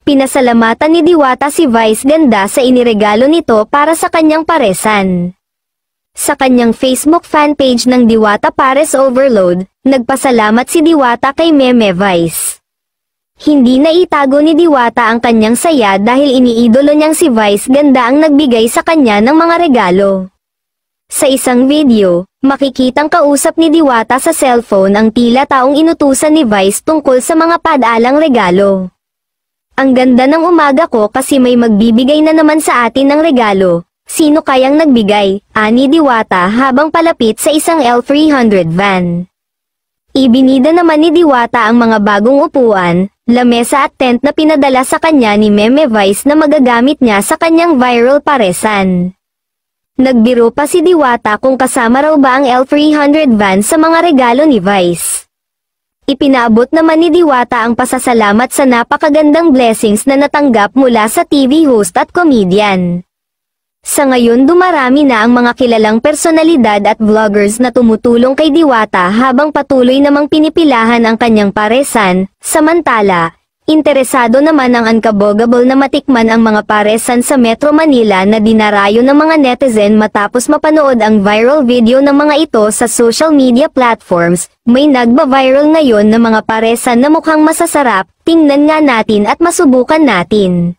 Pinasalamatan ni Diwata si Vice Ganda sa iniregalo nito para sa kanyang paresan. Sa kanyang Facebook fanpage ng Diwata Pares Overload, nagpasalamat si Diwata kay Meme Vice. Hindi na itago ni Diwata ang kanyang saya dahil iniidolo niyang si Vice Ganda ang nagbigay sa kanya ng mga regalo. Sa isang video, makikitang kausap ni Diwata sa cellphone ang tila taong inutusan ni Vice tungkol sa mga padalang regalo. Ang ganda ng umaga ko kasi may magbibigay na naman sa atin ng regalo. Sino kayang nagbigay? Ani Diwata habang palapit sa isang L300 van. Ibinida naman ni Diwata ang mga bagong upuan, lamesa at tent na pinadala sa kanya ni Meme Vice na magagamit niya sa kanyang viral paresan. Nagbiro pa si Diwata kung kasama raw ba ang L300 van sa mga regalo ni Vice. Ipinaabot naman ni Diwata ang pasasalamat sa napakagandang blessings na natanggap mula sa TV host at comedian. Sa ngayon dumarami na ang mga kilalang personalidad at vloggers na tumutulong kay Diwata habang patuloy namang pinipilahan ang kanyang paresan, samantala, interesado naman ang unkabogable na matikman ang mga paresan sa Metro Manila na dinarayo ng mga netizen matapos mapanood ang viral video ng mga ito sa social media platforms. May nagba-viral ngayon na mga paresan na mukhang masasarap, tingnan nga natin at masubukan natin.